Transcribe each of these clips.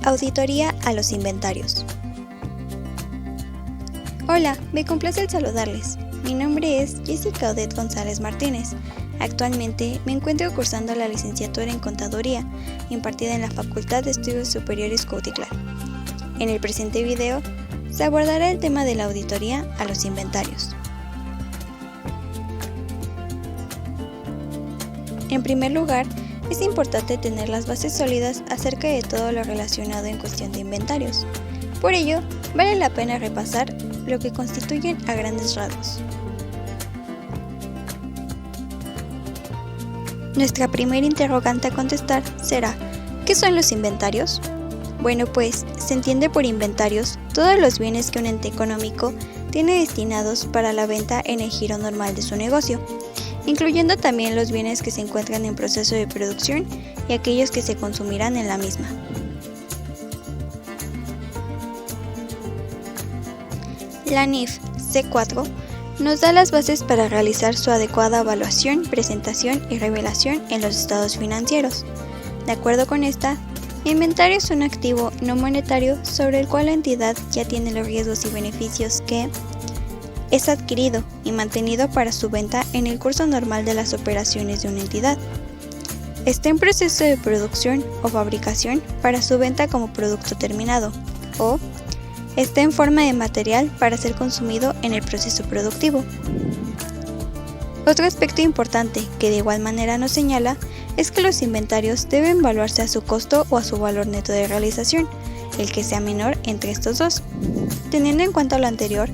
Auditoría a los inventarios. Hola, me complace el saludarles. Mi nombre es Jessica Odette González Martínez. Actualmente me encuentro cursando la licenciatura en Contaduría, impartida en la Facultad de Estudios Superiores Cuautitlán. En el presente video se abordará el tema de la auditoría a los inventarios. En primer lugar, es importante tener las bases sólidas acerca de todo lo relacionado en cuestión de inventarios. Por ello, vale la pena repasar lo que constituyen a grandes rasgos. Nuestra primera interrogante a contestar será: ¿qué son los inventarios? Bueno, pues se entiende por inventarios todos los bienes que un ente económico tiene destinados para la venta en el giro normal de su negocio, incluyendo también los bienes que se encuentran en proceso de producción y aquellos que se consumirán en la misma. La NIF C4 nos da las bases para realizar su adecuada evaluación, presentación y revelación en los estados financieros. De acuerdo con esta, inventario es un activo no monetario sobre el cual la entidad ya tiene los riesgos y beneficios que es adquirido y mantenido para su venta en el curso normal de las operaciones de una entidad. Está en proceso de producción o fabricación para su venta como producto terminado, o está en forma de material para ser consumido en el proceso productivo. Otro aspecto importante que de igual manera nos señala es que los inventarios deben evaluarse a su costo o a su valor neto de realización, el que sea menor entre estos dos. Teniendo en cuenta lo anterior,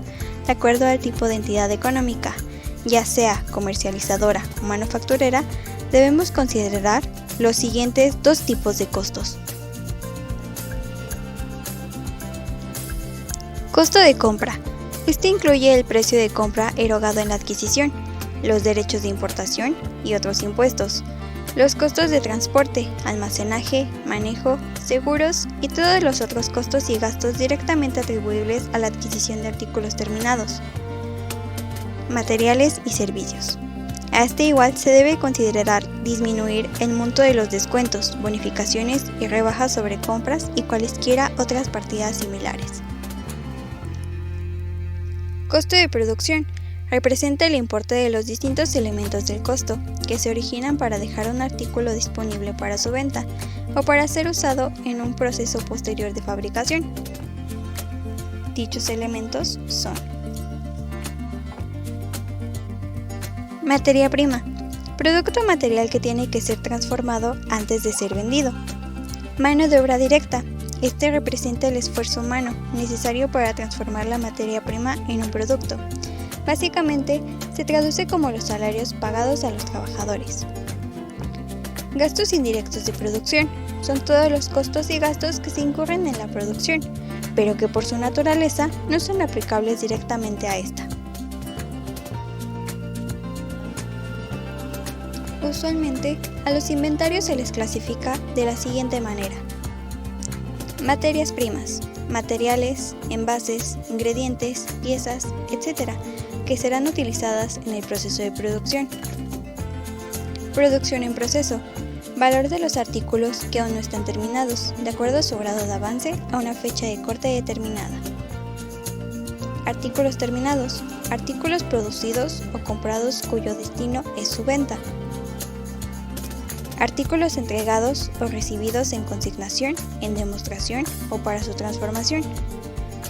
de acuerdo al tipo de entidad económica, ya sea comercializadora o manufacturera, debemos considerar los siguientes dos tipos de costos. Costo de compra. Este incluye el precio de compra erogado en la adquisición, los derechos de importación y otros impuestos, los costos de transporte, almacenaje, manejo, seguros y todos los otros costos y gastos directamente atribuibles a la adquisición de artículos terminados, materiales y servicios. A este igual se debe considerar disminuir el monto de los descuentos, bonificaciones y rebajas sobre compras y cualesquiera otras partidas similares. Costo de producción. Representa el importe de los distintos elementos del costo que se originan para dejar un artículo disponible para su venta o para ser usado en un proceso posterior de fabricación. Dichos elementos son: materia prima, producto material que tiene que ser transformado antes de ser vendido. Mano de obra directa. Este representa el esfuerzo humano necesario para transformar la materia prima en un producto. Básicamente, se traduce como los salarios pagados a los trabajadores. Gastos indirectos de producción. Son todos los costos y gastos que se incurren en la producción, pero que por su naturaleza no son aplicables directamente a esta. Usualmente, a los inventarios se les clasifica de la siguiente manera: materias primas, materiales, envases, ingredientes, piezas, etc., que serán utilizadas en el proceso de producción. Producción en proceso. Valor de los artículos que aún no están terminados, de acuerdo a su grado de avance a una fecha de corte determinada. Artículos terminados. Artículos producidos o comprados cuyo destino es su venta. Artículos entregados o recibidos en consignación, en demostración o para su transformación.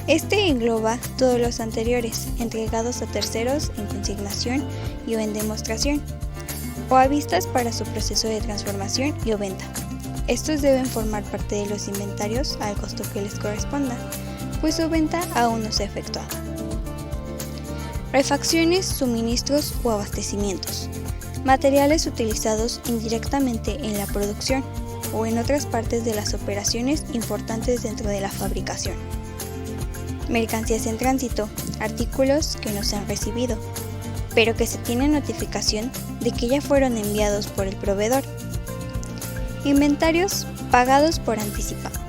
Este engloba todos los anteriores, entregados a terceros en consignación y o en demostración, o a vistas para su proceso de transformación y o venta. Estos deben formar parte de los inventarios al costo que les corresponda, pues su venta aún no se ha efectuado. Refacciones, suministros o abastecimientos. Materiales utilizados indirectamente en la producción o en otras partes de las operaciones importantes dentro de la fabricación. Mercancías en tránsito, artículos que no se han recibido, pero que se tiene notificación de que ya fueron enviados por el proveedor. Inventarios pagados por anticipado.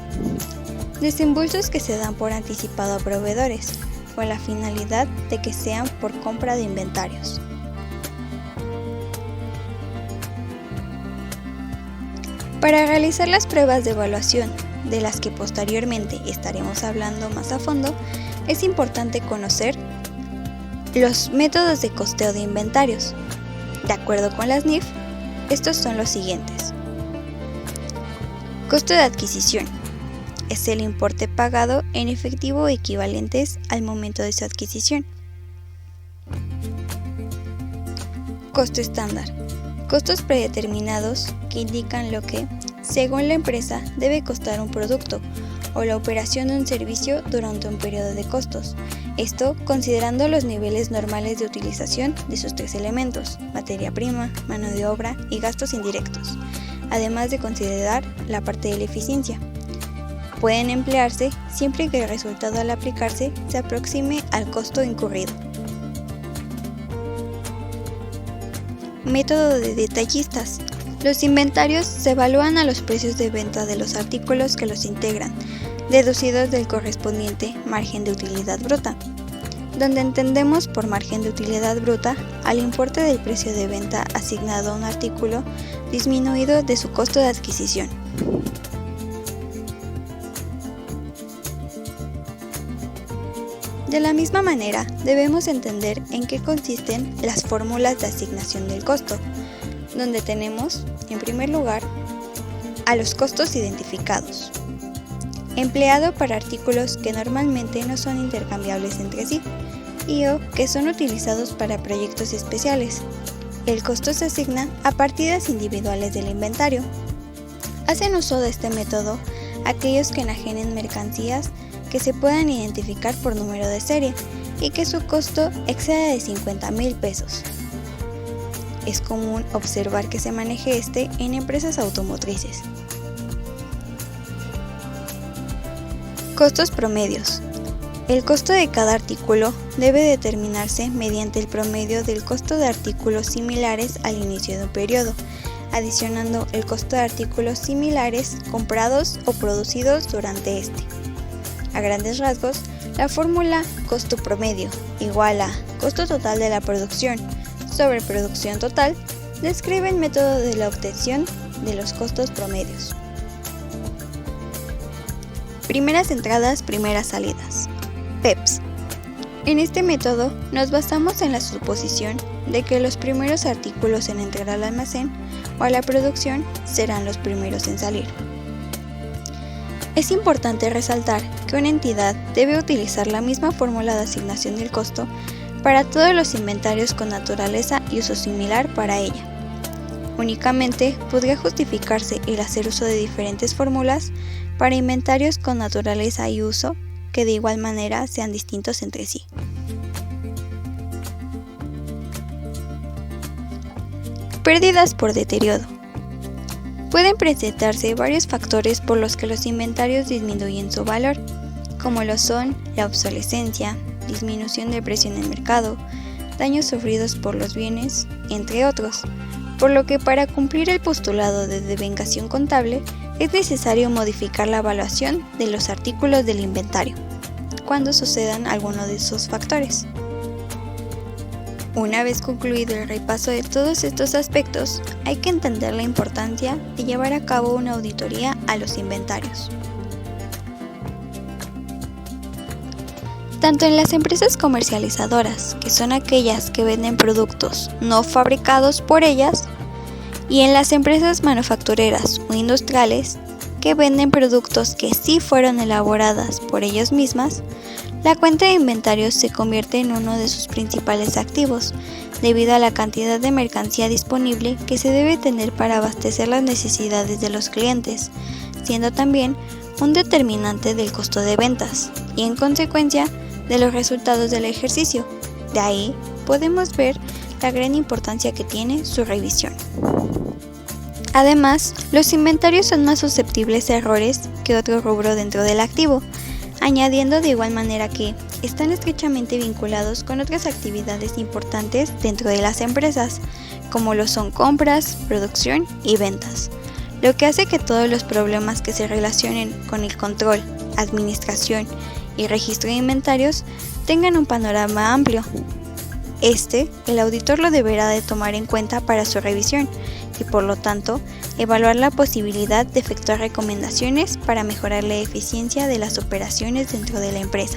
Desembolsos que se dan por anticipado a proveedores, con la finalidad de que sean por compra de inventarios. Para realizar las pruebas de evaluación de las que posteriormente estaremos hablando más a fondo, es importante conocer los métodos de costeo de inventarios. De acuerdo con las NIF, estos son los siguientes. Costo de adquisición. Es el importe pagado en efectivo equivalentes al momento de su adquisición. Costo estándar. Costos predeterminados que indican lo que, según la empresa, debe costar un producto o la operación de un servicio durante un periodo de costos. Esto considerando los niveles normales de utilización de sus tres elementos, materia prima, mano de obra y gastos indirectos, además de considerar la parte de la eficiencia. Pueden emplearse siempre que el resultado al aplicarse se aproxime al costo incurrido. Método de detallistas. Los inventarios se evalúan a los precios de venta de los artículos que los integran, deducidos del correspondiente margen de utilidad bruta, donde entendemos por margen de utilidad bruta al importe del precio de venta asignado a un artículo disminuido de su costo de adquisición. De la misma manera, debemos entender en qué consisten las fórmulas de asignación del costo, donde tenemos, en primer lugar, a los costos identificados, empleado para artículos que normalmente no son intercambiables entre sí y o que son utilizados para proyectos especiales. El costo se asigna a partidas individuales del inventario. Hacen uso de este método aquellos que enajenen mercancías que se puedan identificar por número de serie y que su costo exceda de 50,000 pesos. Es común observar que se maneje este en empresas automotrices. Costos promedios. El costo de cada artículo debe determinarse mediante el promedio del costo de artículos similares al inicio de un periodo, adicionando el costo de artículos similares comprados o producidos durante este. A grandes rasgos, la fórmula costo promedio igual a costo total de la producción sobre producción total describe el método de la obtención de los costos promedios. Primeras entradas, primeras salidas. PEPS. En este método nos basamos en la suposición de que los primeros artículos en entrar al almacén o a la producción serán los primeros en salir. Es importante resaltar que una entidad debe utilizar la misma fórmula de asignación del costo para todos los inventarios con naturaleza y uso similar para ella. Únicamente podría justificarse el hacer uso de diferentes fórmulas para inventarios con naturaleza y uso que de igual manera sean distintos entre sí. Pérdidas por deterioro. Pueden presentarse varios factores por los que los inventarios disminuyen su valor, como lo son la obsolescencia, disminución de precio en el mercado, daños sufridos por los bienes, entre otros, por lo que para cumplir el postulado de devengación contable es necesario modificar la evaluación de los artículos del inventario, cuando sucedan alguno de esos factores. Una vez concluido el repaso de todos estos aspectos, hay que entender la importancia de llevar a cabo una auditoría a los inventarios. Tanto en las empresas comercializadoras, que son aquellas que venden productos no fabricados por ellas, y en las empresas manufactureras o industriales, que venden productos que sí fueron elaboradas por ellas mismas, la cuenta de inventarios se convierte en uno de sus principales activos, debido a la cantidad de mercancía disponible que se debe tener para abastecer las necesidades de los clientes, siendo también un determinante del costo de ventas y, en consecuencia, de los resultados del ejercicio. De ahí podemos ver la gran importancia que tiene su revisión. Además, los inventarios son más susceptibles a errores que otro rubro dentro del activo, añadiendo de igual manera que están estrechamente vinculados con otras actividades importantes dentro de las empresas, como lo son compras, producción y ventas, lo que hace que todos los problemas que se relacionen con el control, administración y registro de inventarios tengan un panorama amplio. El auditor lo deberá de tomar en cuenta para su revisión y por lo tanto evaluar la posibilidad de efectuar recomendaciones para mejorar la eficiencia de las operaciones dentro de la empresa.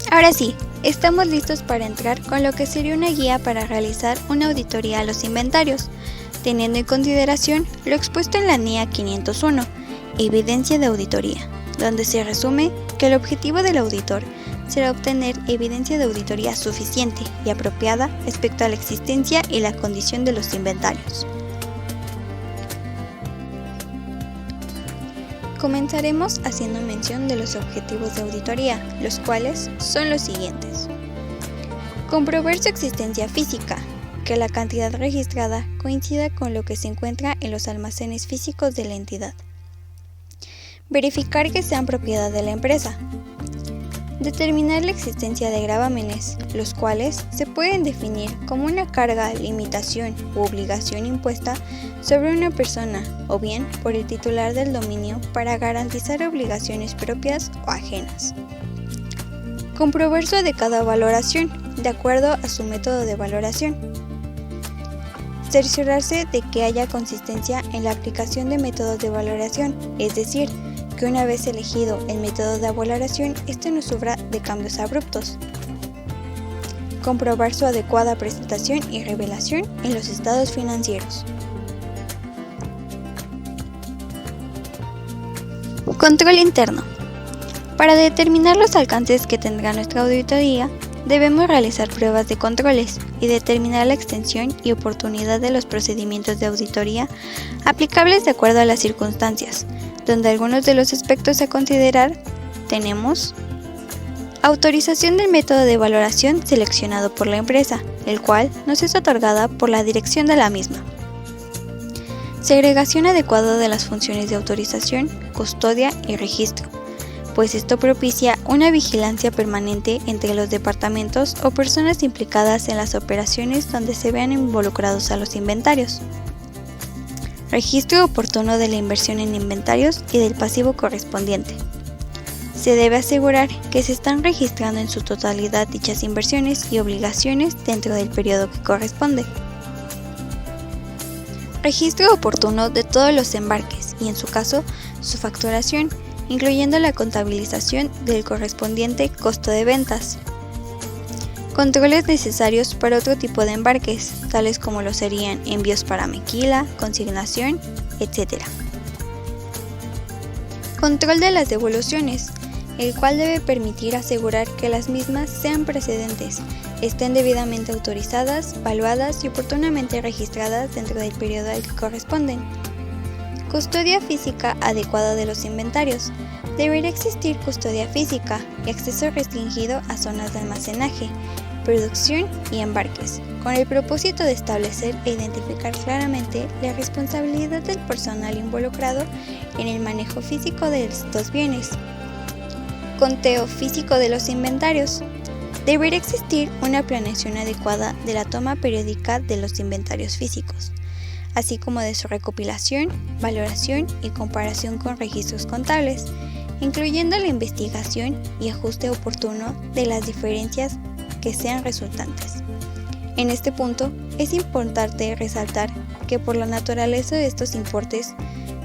Ahora sí, estamos listos para entrar con lo que sería una guía para realizar una auditoría a los inventarios, teniendo en consideración lo expuesto en la NIA 501, Evidencia de Auditoría, donde se resume que el objetivo del auditor será obtener evidencia de auditoría suficiente y apropiada respecto a la existencia y la condición de los inventarios. Comenzaremos haciendo mención de los objetivos de auditoría, los cuales son los siguientes. Comprobar su existencia física, que la cantidad registrada coincida con lo que se encuentra en los almacenes físicos de la entidad. Verificar que sean propiedad de la empresa. Determinar la existencia de gravámenes, los cuales se pueden definir como una carga, limitación u obligación impuesta sobre una persona o bien por el titular del dominio para garantizar obligaciones propias o ajenas. Comprobar su adecuada valoración, de acuerdo a su método de valoración. Cerciorarse de que haya consistencia en la aplicación de métodos de valoración, es decir, que una vez elegido el método de valoración, este no sufra de cambios abruptos. Comprobar su adecuada presentación y revelación en los estados financieros. Control interno. Para determinar los alcances que tendrá nuestra auditoría, debemos realizar pruebas de controles y determinar la extensión y oportunidad de los procedimientos de auditoría aplicables de acuerdo a las circunstancias, donde algunos de los aspectos a considerar tenemos: autorización del método de valoración seleccionado por la empresa, el cual nos es otorgada por la dirección de la misma. Segregación adecuada de las funciones de autorización, custodia y registro, pues esto propicia una vigilancia permanente entre los departamentos o personas implicadas en las operaciones donde se vean involucrados a los inventarios. Registro oportuno de la inversión en inventarios y del pasivo correspondiente. Se debe asegurar que se están registrando en su totalidad dichas inversiones y obligaciones dentro del periodo que corresponde. Registro oportuno de todos los embarques y, en su caso, su facturación, incluyendo la contabilización del correspondiente costo de ventas. Controles necesarios para otro tipo de embarques, tales como lo serían envíos para maquila, consignación, etc. Control de las devoluciones, el cual debe permitir asegurar que las mismas sean precedentes, estén debidamente autorizadas, valuadas y oportunamente registradas dentro del periodo al que corresponden. Custodia física adecuada de los inventarios. Deberá existir custodia física y acceso restringido a zonas de almacenaje, producción y embarques, con el propósito de establecer e identificar claramente la responsabilidad del personal involucrado en el manejo físico de estos bienes. Conteo físico de los inventarios. Deberá existir una planeación adecuada de la toma periódica de los inventarios físicos, así como de su recopilación, valoración y comparación con registros contables, incluyendo la investigación y ajuste oportuno de las diferencias que sean resultantes. En este punto, es importante resaltar que por la naturaleza de estos importes,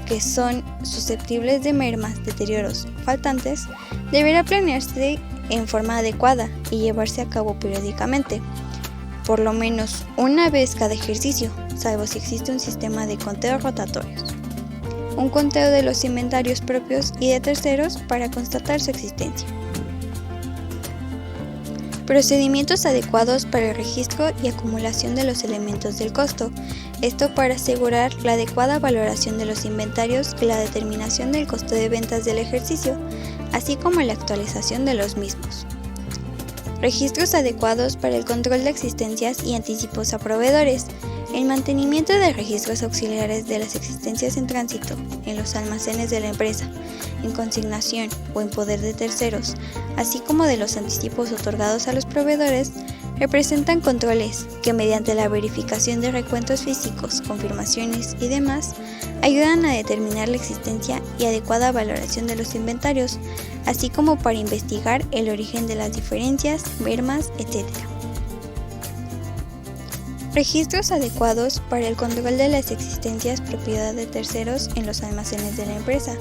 que son susceptibles de mermas, deterioros o faltantes, deberá planearse en forma adecuada y llevarse a cabo periódicamente, por lo menos una vez cada ejercicio, salvo si existe un sistema de conteos rotatorios. Un conteo de los inventarios propios y de terceros para constatar su existencia. Procedimientos adecuados para el registro y acumulación de los elementos del costo, esto para asegurar la adecuada valoración de los inventarios y la determinación del costo de ventas del ejercicio, así como la actualización de los mismos. Registros adecuados para el control de existencias y anticipos a proveedores, el mantenimiento de registros auxiliares de las existencias en tránsito en los almacenes de la empresa, en consignación o en poder de terceros, así como de los anticipos otorgados a los proveedores, representan controles que, mediante la verificación de recuentos físicos, confirmaciones y demás, ayudan a determinar la existencia y adecuada valoración de los inventarios, así como para investigar el origen de las diferencias, mermas, etc. Registros adecuados para el control de las existencias propiedad de terceros en los almacenes de la empresa.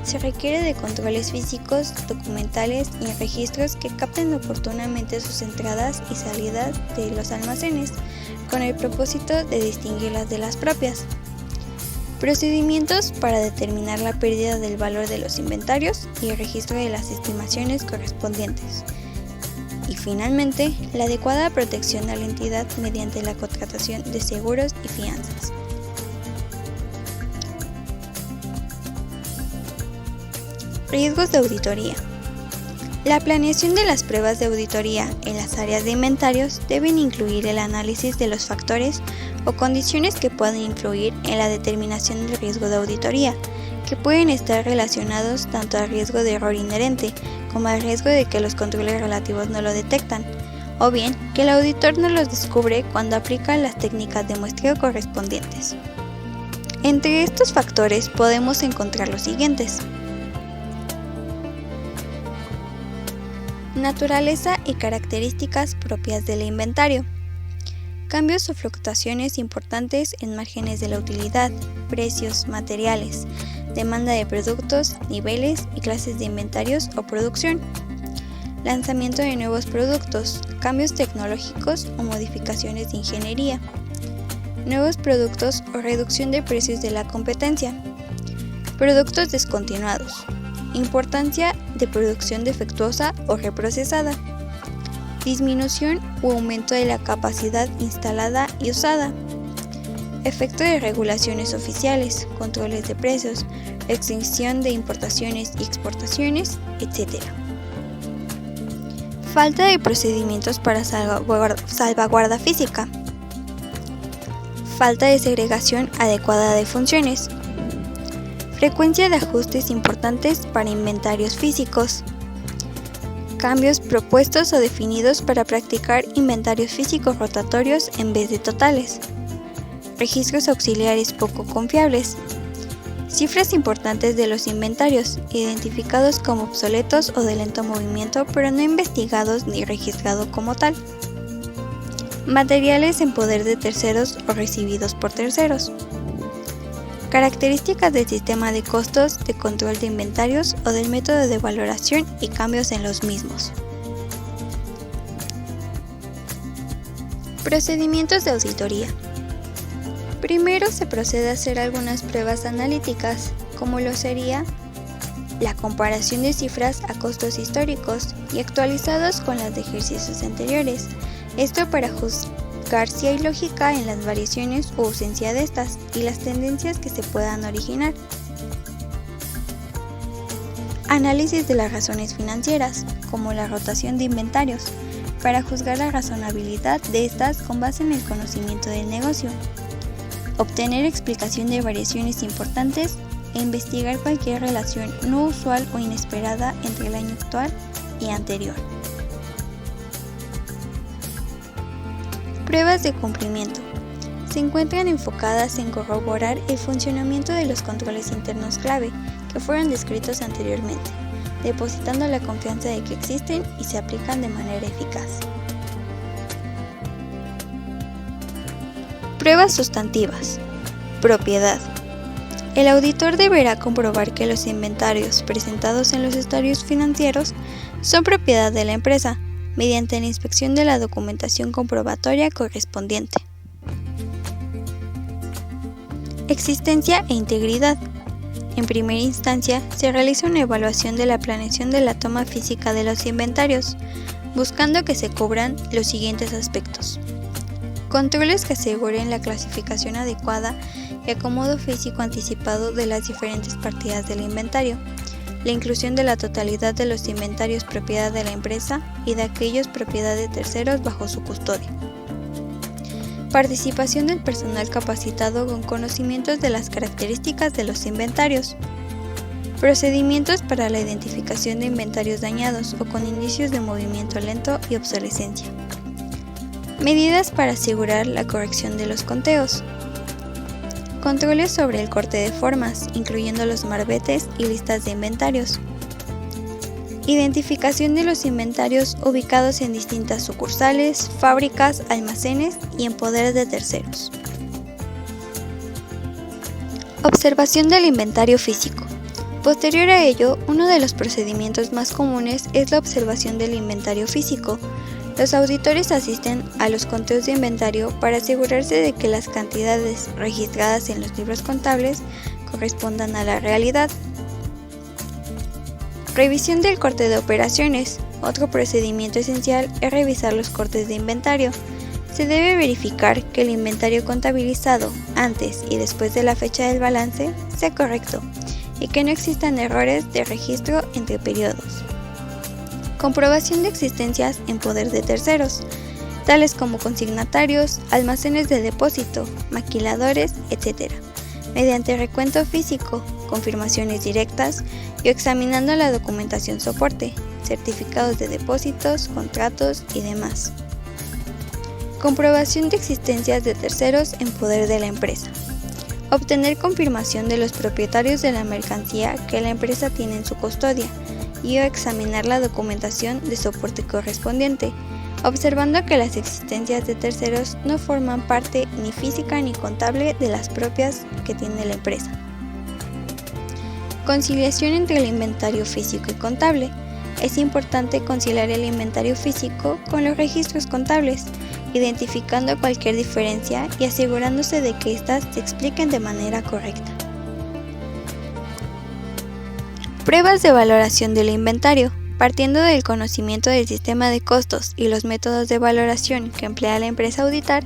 Se requiere de controles físicos, documentales y registros que capten oportunamente sus entradas y salidas de los almacenes, con el propósito de distinguirlas de las propias. Procedimientos para determinar la pérdida del valor de los inventarios y el registro de las estimaciones correspondientes. Y finalmente, la adecuada protección a la entidad mediante la contratación de seguros y fianzas. Riesgos de auditoría. La planeación de las pruebas de auditoría en las áreas de inventarios deben incluir el análisis de los factores o condiciones que pueden influir en la determinación del riesgo de auditoría, que pueden estar relacionados tanto al riesgo de error inherente como al riesgo de que los controles relativos no lo detectan, o bien que el auditor no los descubre cuando aplica las técnicas de muestreo correspondientes. Entre estos factores podemos encontrar los siguientes: naturaleza y características propias del inventario. Cambios o fluctuaciones importantes en márgenes de la utilidad, precios, materiales, demanda de productos, niveles y clases de inventarios o producción. Lanzamiento de nuevos productos, cambios tecnológicos o modificaciones de ingeniería. Nuevos productos o reducción de precios de la competencia. Productos descontinuados. Importancia de producción defectuosa o reprocesada. Disminución u aumento de la capacidad instalada y usada. Efecto de regulaciones oficiales, controles de precios, extinción de importaciones y exportaciones, etc. Falta de procedimientos para salvaguarda física. Falta de segregación adecuada de funciones. Frecuencia de ajustes importantes para inventarios físicos. Cambios propuestos o definidos para practicar inventarios físicos rotatorios en vez de totales. Registros auxiliares poco confiables. Cifras importantes de los inventarios, identificados como obsoletos o de lento movimiento, pero no investigados ni registrados como tal. Materiales en poder de terceros o recibidos por terceros. Características del sistema de costos de control de inventarios o del método de valoración y cambios en los mismos. Procedimientos de auditoría. Primero se procede a hacer algunas pruebas analíticas, como lo sería la comparación de cifras a costos históricos y actualizados con las de ejercicios anteriores, esto para juzgar si hay lógica en las variaciones o ausencia de estas y las tendencias que se puedan originar. Análisis de las razones financieras, como la rotación de inventarios, para juzgar la razonabilidad de estas con base en el conocimiento del negocio. Obtener explicación de variaciones importantes e investigar cualquier relación no usual o inesperada entre el año actual y anterior. Pruebas de cumplimiento. Se encuentran enfocadas en corroborar el funcionamiento de los controles internos clave que fueron descritos anteriormente, depositando la confianza de que existen y se aplican de manera eficaz. Pruebas sustantivas. Propiedad. El auditor deberá comprobar que los inventarios presentados en los estados financieros son propiedad de la empresa, mediante la inspección de la documentación comprobatoria correspondiente. Existencia e integridad. En primera instancia, se realiza una evaluación de la planeación de la toma física de los inventarios, buscando que se cubran los siguientes aspectos: controles que aseguren la clasificación adecuada y acomodo físico anticipado de las diferentes partidas del inventario, la inclusión de la totalidad de los inventarios propiedad de la empresa y de aquellos propiedad de terceros bajo su custodia. Participación del personal capacitado con conocimientos de las características de los inventarios. Procedimientos para la identificación de inventarios dañados o con indicios de movimiento lento y obsolescencia. Medidas para asegurar la corrección de los conteos. Controles sobre el corte de formas, incluyendo los marbetes y listas de inventarios. Identificación de los inventarios ubicados en distintas sucursales, fábricas, almacenes y en poder de terceros. Observación del inventario físico. Posterior a ello, uno de los procedimientos más comunes es la observación del inventario físico. Los auditores asisten a los conteos de inventario para asegurarse de que las cantidades registradas en los libros contables correspondan a la realidad. Revisión del corte de operaciones. Otro procedimiento esencial es revisar los cortes de inventario. Se debe verificar que el inventario contabilizado antes y después de la fecha del balance sea correcto y que no existan errores de registro entre periodos. Comprobación de existencias en poder de terceros, tales como consignatarios, almacenes de depósito, maquiladores, etc., mediante recuento físico, confirmaciones directas y examinando la documentación soporte, certificados de depósitos, contratos y demás. Comprobación de existencias de terceros en poder de la empresa. Obtener confirmación de los propietarios de la mercancía que la empresa tiene en su custodia y examinar la documentación de soporte correspondiente, observando que las existencias de terceros no forman parte ni física ni contable de las propias que tiene la empresa. Conciliación entre el inventario físico y contable. Es importante conciliar el inventario físico con los registros contables, identificando cualquier diferencia y asegurándose de que éstas se expliquen de manera correcta. Pruebas de valoración del inventario. Partiendo del conocimiento del sistema de costos y los métodos de valoración que emplea la empresa a auditar,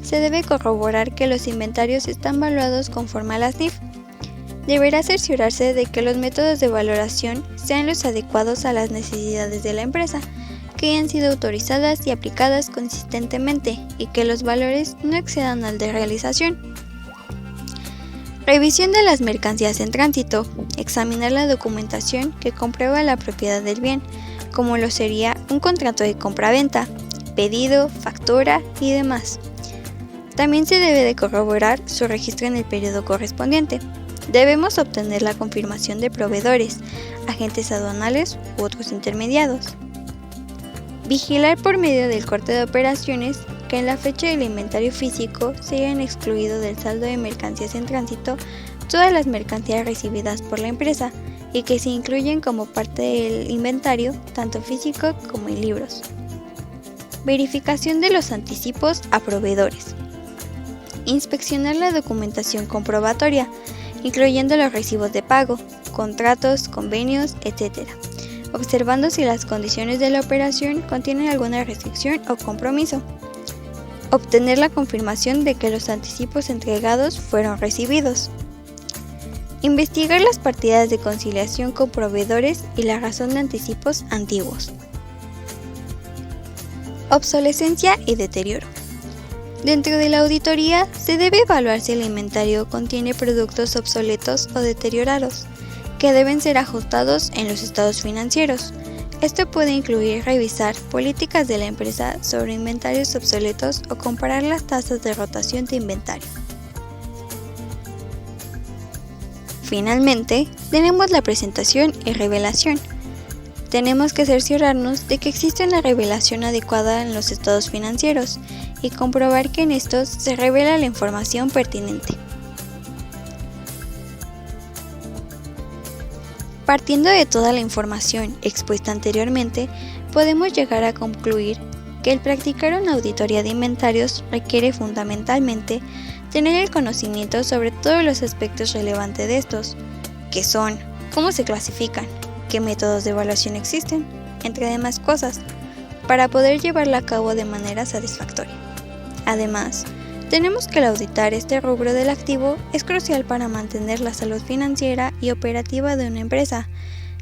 se debe corroborar que los inventarios están valuados conforme a las NIF. Deberá cerciorarse de que los métodos de valoración sean los adecuados a las necesidades de la empresa, que hayan sido autorizadas y aplicadas consistentemente y que los valores no excedan al de realización. Revisión de las mercancías en tránsito. Examinar la documentación que comprueba la propiedad del bien, como lo sería un contrato de compraventa, pedido, factura y demás. También se debe de corroborar su registro en el periodo correspondiente. Debemos obtener la confirmación de proveedores, agentes aduanales u otros intermediados. Vigilar por medio del corte de operaciones que en la fecha del inventario físico se hayan excluido del saldo de mercancías en tránsito todas las mercancías recibidas por la empresa y que se incluyen como parte del inventario tanto físico como en libros. Verificación de los anticipos a proveedores. Inspeccionar la documentación comprobatoria, incluyendo los recibos de pago, contratos, convenios, etc., observando si las condiciones de la operación contienen alguna restricción o compromiso. Obtener la confirmación de que los anticipos entregados fueron recibidos. Investigar las partidas de conciliación con proveedores y la razón de anticipos antiguos. Obsolescencia y deterioro. Dentro de la auditoría se debe evaluar si el inventario contiene productos obsoletos o deteriorados, que deben ser ajustados en los estados financieros. Esto puede incluir revisar políticas de la empresa sobre inventarios obsoletos o comparar las tasas de rotación de inventario. Finalmente, tenemos la presentación y revelación. Tenemos que cerciorarnos de que existe una revelación adecuada en los estados financieros y comprobar que en estos se revela la información pertinente. Partiendo de toda la información expuesta anteriormente, podemos llegar a concluir que el practicar una auditoría de inventarios requiere fundamentalmente tener el conocimiento sobre todos los aspectos relevantes de estos, que son cómo se clasifican, qué métodos de evaluación existen, entre demás cosas, para poder llevarla a cabo de manera satisfactoria. Además, tenemos que el auditar este rubro del activo es crucial para mantener la salud financiera y operativa de una empresa,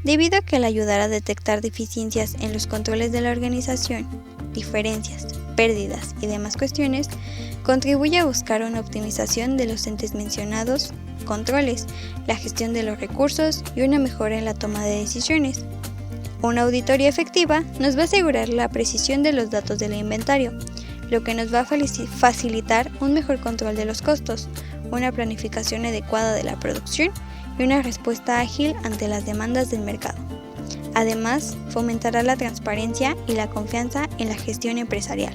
debido a que le ayudará a detectar deficiencias en los controles de la organización, diferencias, pérdidas y demás cuestiones, contribuye a buscar una optimización de los entes mencionados, controles, la gestión de los recursos y una mejora en la toma de decisiones. Una auditoría efectiva nos va a asegurar la precisión de los datos del inventario, lo que nos va a facilitar un mejor control de los costos, una planificación adecuada de la producción y una respuesta ágil ante las demandas del mercado. Además, fomentará la transparencia y la confianza en la gestión empresarial.